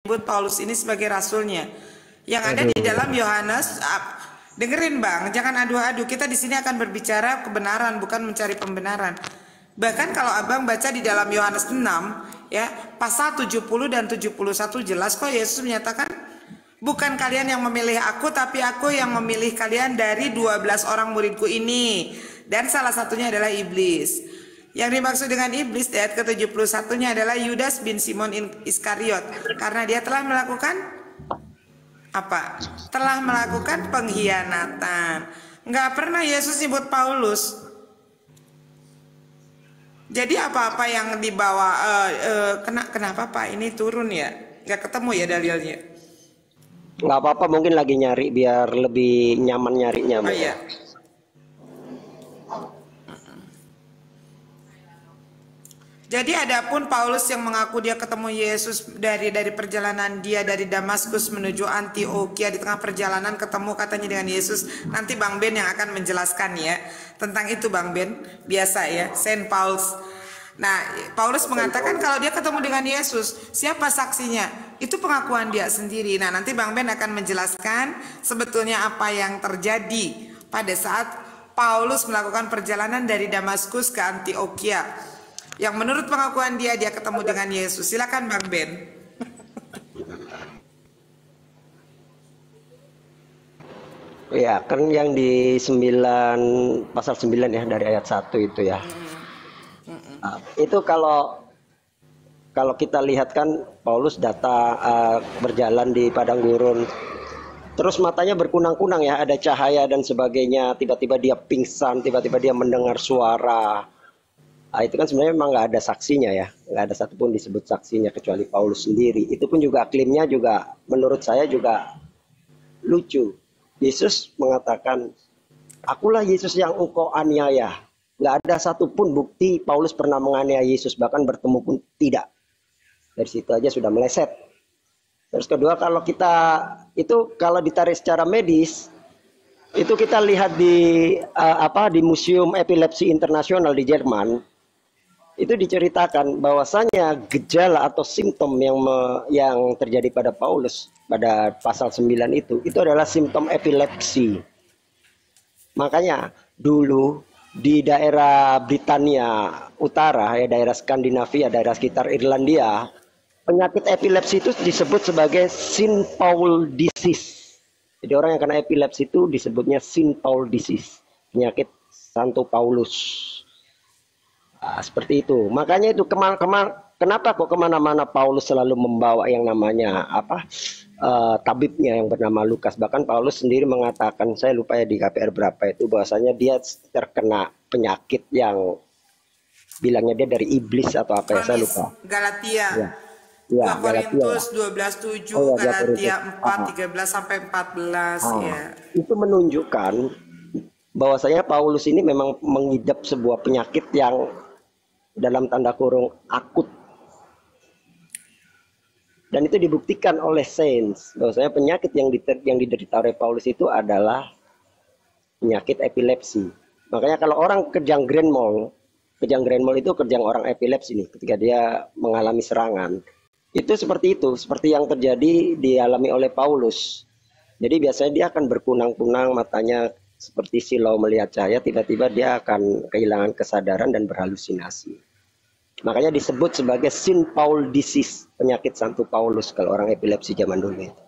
menyebut Paulus ini sebagai rasulnya. Yang ada di dalam Yohanes, dengerin Bang, jangan adu-adu. Kita di sini akan berbicara kebenaran, bukan mencari pembenaran. Bahkan kalau Abang baca di dalam Yohanes 6, ya, pasal 70 dan 71 jelas kok Yesus menyatakan, bukan kalian yang memilih aku, tapi aku yang memilih kalian dari 12 orang muridku ini. Dan salah satunya adalah iblis. Yang dimaksud dengan iblis di ayat ke-71-nya adalah Yudas bin Simon Iskariot. Karena dia telah melakukan apa? Telah melakukan pengkhianatan. Nggak pernah Yesus nyebut Paulus. Jadi apa-apa yang dibawa, kenapa Pak ini turun ya? Nggak ketemu ya dalilnya? Nggak apa-apa, mungkin lagi nyari biar lebih nyaman nyarinya. Oh iya. Jadi adapun Paulus yang mengaku dia ketemu Yesus dari perjalanan dia dari Damaskus menuju Antioquia, di tengah perjalanan ketemu katanya dengan Yesus. Nanti Bang Ben yang akan menjelaskan ya tentang itu, Bang Ben. Biasa ya, Saint Paulus. Nah, Paulus mengatakan kalau dia ketemu dengan Yesus, siapa saksinya? Itu pengakuan dia sendiri. Nah, nanti Bang Ben akan menjelaskan sebetulnya apa yang terjadi pada saat Paulus melakukan perjalanan dari Damaskus ke Antioquia. Yang menurut pengakuan dia ketemu dengan Yesus. Silakan Bang Ben. Ya, kan yang di pasal 9 ya, dari ayat 1 itu ya. Nah, itu kalau kita lihat kan Paulus datang berjalan di padang gurun. Terus matanya berkunang-kunang ya, ada cahaya dan sebagainya. Tiba-tiba dia pingsan, tiba-tiba dia mendengar suara. Nah, itu kan sebenarnya memang nggak ada saksinya ya, nggak ada satupun disebut saksinya kecuali Paulus sendiri. Itu pun juga klaimnya juga menurut saya juga lucu. Yesus mengatakan, akulah Yesus yang engkau aniaya. Nggak ada satupun bukti Paulus pernah menganiaya Yesus, bahkan bertemu pun tidak. Dari situ aja sudah meleset. Terus kedua, kalau ditarik secara medis, itu kita lihat di Museum Epilepsi Internasional di Jerman. Itu diceritakan bahwasanya gejala atau simptom yang terjadi pada Paulus pada pasal 9 itu adalah simptom epilepsi. Makanya dulu di daerah Britania Utara, ya daerah Skandinavia, daerah sekitar Irlandia, penyakit epilepsi itu disebut sebagai St. Paul disease. Jadi orang yang kena epilepsi itu disebutnya St. Paul disease, penyakit Santo Paulus. Nah, seperti itu. Makanya itu kenapa kok kemana-mana Paulus selalu membawa yang namanya tabibnya yang bernama Lukas. Bahkan Paulus sendiri mengatakan, saya lupa ya di KPR berapa itu, bahwasanya dia terkena penyakit yang bilangnya dia dari iblis atau apa ya, saya lupa. Galatia. Ya, 2 Korintus 12:7, Galatia 4:13 sampai 14 ya. Itu menunjukkan bahwasanya Paulus ini memang mengidap sebuah penyakit yang dalam tanda kurung akut. Dan itu dibuktikan oleh saints bahwasanya penyakit yang diderita oleh Paulus itu adalah penyakit epilepsi. Makanya kalau orang kejang grand mal itu kejang orang epilepsi nih, ketika dia mengalami serangan. Itu seperti yang terjadi dialami oleh Paulus. Jadi biasanya dia akan berkunang-kunang, matanya seperti silau melihat cahaya, tiba-tiba dia akan kehilangan kesadaran dan berhalusinasi. Makanya disebut sebagai St. Paul disease, penyakit Santo Paulus kalau orang epilepsi zaman dulu itu.